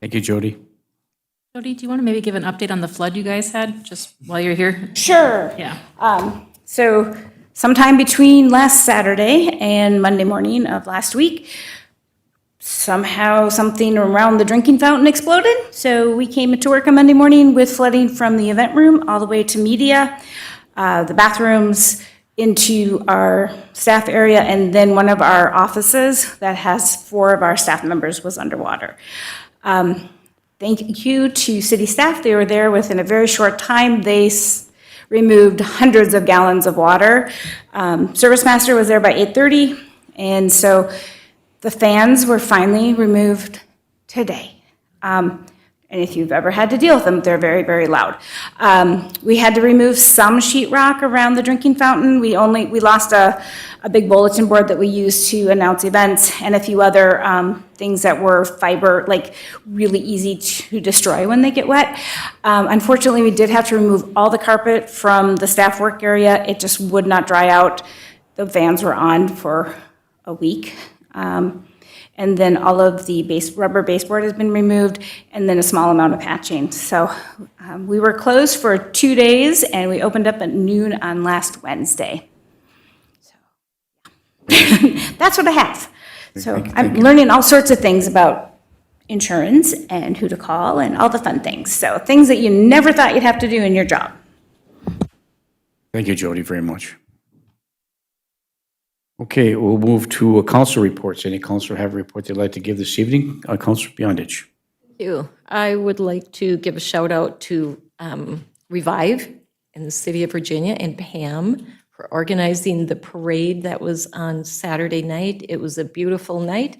Thank you, Jody. Jody, do you want to maybe give an update on the flood you guys had, just while you're here? Sure. Yeah. So sometime between last Saturday and Monday morning of last week, somehow something around the drinking fountain exploded. So we came into work on Monday morning with flooding from the event room all the way to media, the bathrooms, into our staff area, and then one of our offices that has 4 of our staff members was underwater. Thank you to city staff. They were there within a very short time. They removed hundreds of gallons of water. Service master was there by 8:30, and so the fans were finally removed today. And if you've ever had to deal with them, they're very, very loud. We had to remove some sheetrock around the drinking fountain. We lost a big bulletin board that we used to announce events, and a few other things that were fiber, like really easy to destroy when they get wet. Unfortunately, we did have to remove all the carpet from the staff work area. It just would not dry out. The fans were on for a week. And then all of the rubber baseboard has been removed, and then a small amount of patching. So we were closed for 2 days, and we opened up at noon on last Wednesday. So that's what I have. So I'm learning all sorts of things about insurance and who to call and all the fun things. So things that you never thought you'd have to do in your job. Thank you, Jody, very much. Okay, we'll move to council reports. Any councilor have a report they'd like to give this evening? Councilor Beyondich. Thank you. I would like to give a shout out to Revive in the city of Virginia and Pam for organizing the parade that was on Saturday night. It was a beautiful night.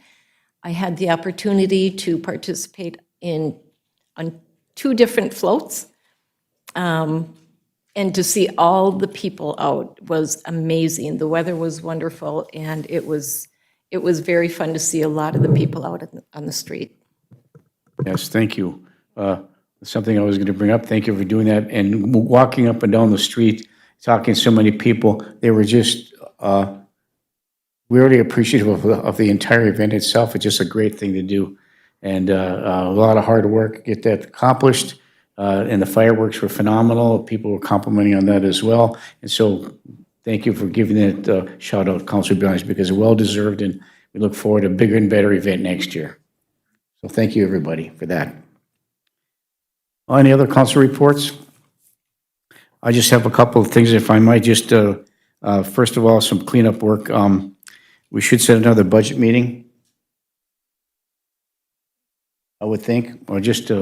I had the opportunity to participate on 2 different floats. And to see all the people out was amazing. The weather was wonderful, and it was very fun to see a lot of the people out on the street. Yes, thank you. Something I was going to bring up, thank you for doing that. And walking up and down the street, talking to so many people, they were just really appreciative of the entire event itself. It's just a great thing to do. And a lot of hard work to get that accomplished. And the fireworks were phenomenal. People were complimenting on that as well. And so thank you for giving that shout out, Councilor Beyondich, because it's well deserved, and we look forward to a bigger and better event next year. So thank you, everybody, for that. Any other council reports? I just have a couple of things, if I might, just first of all, some cleanup work. We should set another budget meeting, I would think, or just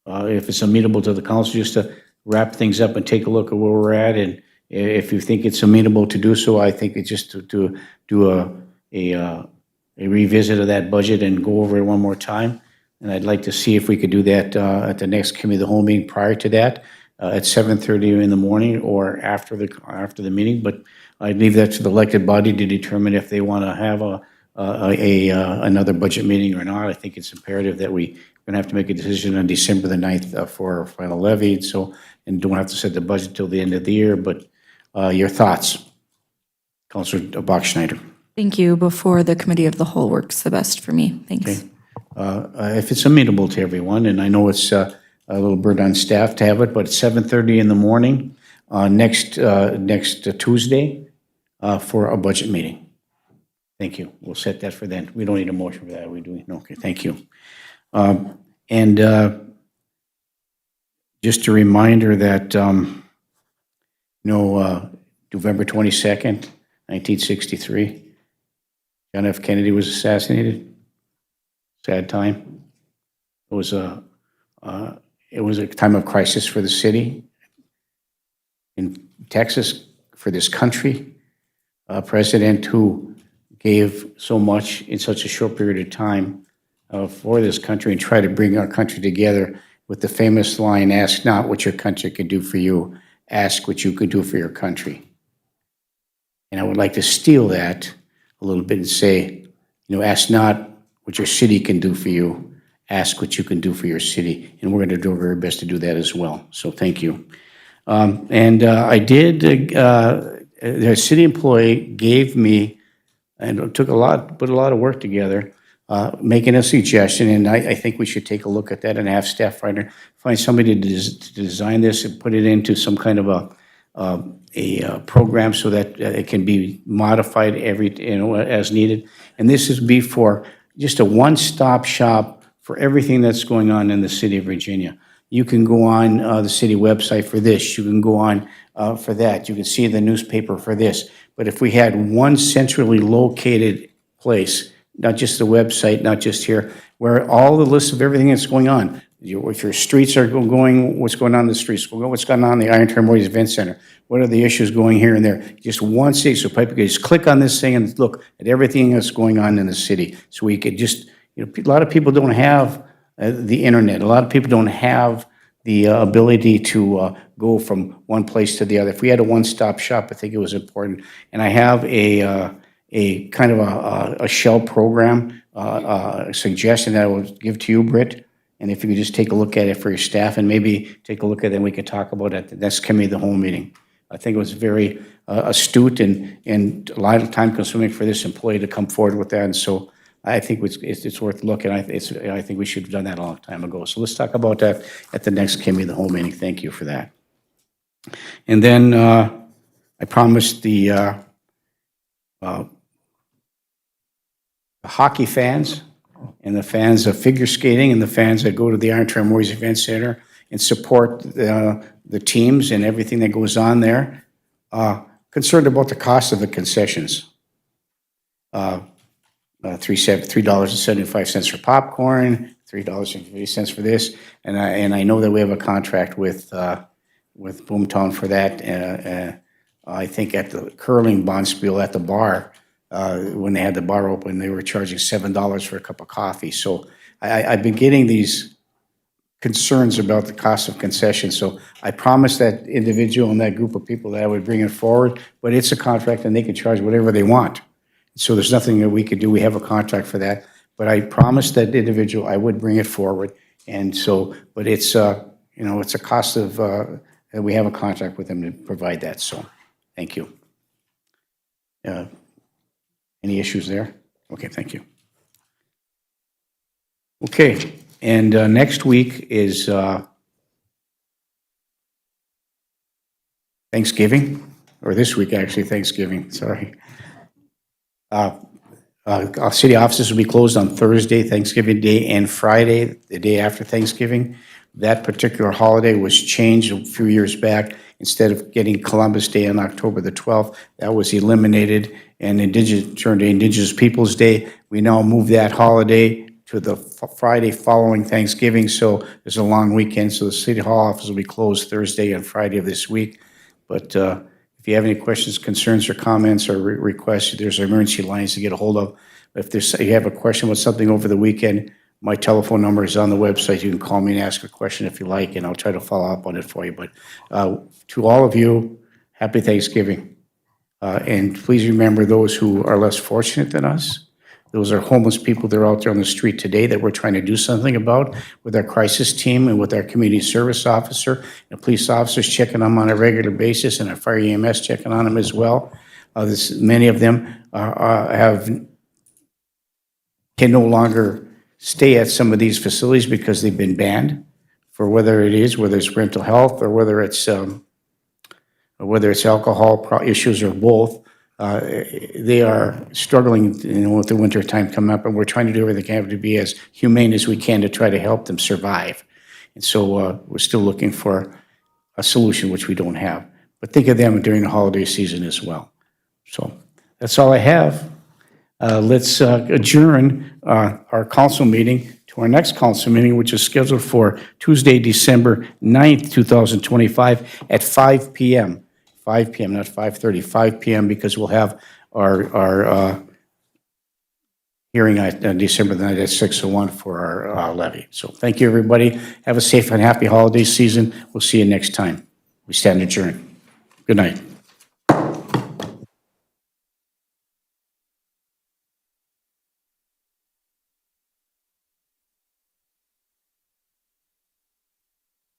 if it's amenable to the council, just to wrap things up and take a look at where we're at. And if you think it's amenable to do so, I think it's just to do a revisit of that budget and go over it one more time. And I'd like to see if we could do that at the next committee of the whole meeting prior to that, at 7:30 in the morning or after the meeting. But I'd leave that to the elected body to determine if they want to have another budget meeting or not. I think it's imperative that we're going to have to make a decision on December the 9th for our final levy. And don't have to set the budget till the end of the year. But your thoughts, Councilor Bachschneider. Thank you. Before the committee of the whole works the best for me. Thanks. Okay. If it's amenable to everyone, and I know it's a little burden on staff to have it, but it's 7:30 in the morning next Tuesday for a budget meeting. Thank you. We'll set that for then. We don't need a motion for that. We do. Okay. Thank you. And just a reminder that November 22nd, 1963, John F. Kennedy was assassinated. Sad time. It was a time of crisis for the city, in Texas, for this country. A president who gave so much in such a short period of time for this country and tried to bring our country together with the famous line, "Ask not what your country can do for you, ask what you could do for your country." And I would like to steal that a little bit and say, ask not what your city can do for you, ask what you can do for your city. And we're going to do our very best to do that as well. So thank you. I did, a city employee gave me, and it took put a lot of work together, making a suggestion, and I think we should take a look at that and have staff find somebody to design this and put it into some kind of a program so that it can be modified as needed. And this is be for just a one-stop shop for everything that's going on in the city of Virginia. You can go on the city website for this. You can go on for that. You can see the newspaper for this. But if we had one centrally located place, not just the website, not just here, where all the lists of everything that's going on, if your streets are going, what's going on in the streets, what's going on in the Iron Terre Memorial Event Center, what are the issues going here and there, just one city, so people can just click on this thing and look at everything that's going on in the city. So we could just, a lot of people don't have the internet. A lot of people don't have the ability to go from one place to the other. If we had a one-stop shop, I think it was important. And I have a kind of a shell program, a suggestion that I will give to you, Britt. And if you could just take a look at it for your staff and maybe take a look at it, and we could talk about it at the next committee of the whole meeting. I think it was very astute and a lot of time consuming for this employee to come forward with that. And so I think it's worth looking. I think we should have done that a long time ago. So let's talk about that at the next committee of the whole meeting. Thank you for that. And then I promised the hockey fans and the fans of figure skating and the fans that go to the Iron Trail Memorial Event Center and support the teams and everything that goes on there, concerned about the cost of the concessions. $3.75 for popcorn, $3.50 for this, and I know that we have a contract with Boomtown for that. I think at the curling bonspiel at the bar, when they had the bar open, they were charging $7 for a cup of coffee. So I've been getting these concerns about the cost of concessions. So I promised that individual and that group of people that I would bring it forward, but it's a contract and they can charge whatever they want. So there's nothing that we could do. We have a contract for that. But I promised that individual I would bring it forward. And so, but it's, it's a cost of, we have a contract with them to provide that. So thank you. Any issues there? Okay, thank you. Okay, and next week is Thanksgiving, or this week actually, Thanksgiving, sorry. Our city offices will be closed on Thursday, Thanksgiving Day, and Friday, the day after Thanksgiving. That particular holiday was changed a few years back. Instead of getting Columbus Day on October the 12th, that was eliminated and turned to Indigenous Peoples Day. We now move that holiday to the Friday following Thanksgiving, so there's a long weekend, so the City Hall office will be closed Thursday and Friday of this week. But if you have any questions, concerns, or comments, or requests, there's emergency lines to get a hold of. If you have a question about something over the weekend, my telephone number is on the website. You can call me and ask a question if you like, and I'll try to follow up on it for you. But to all of you, happy Thanksgiving. And please remember those who are less fortunate than us. Those are homeless people that are out there on the street today that we're trying to do something about with our crisis team and with our community service officer and police officers checking them on a regular basis, and our fire EMS checking on them as well. Many of them can no longer stay at some of these facilities because they've been banned for whether it's mental health or whether it's alcohol issues or both. They are struggling, with the winter time coming up, and we're trying to do everything we can to be as humane as we can to try to help them survive. And so we're still looking for a solution, which we don't have. But think of them during the holiday season as well. So that's all I have. Let's adjourn our council meeting to our next council meeting, which is scheduled for Tuesday, December 9th, 2025 at 5 p.m. 5 p.m., not 5:30, 5 p.m., because we'll have our hearing on December the 9th at 6:01 for our levy. So thank you, everybody. Have a safe and happy holiday season. We'll see you next time. We stand adjourned. Good night.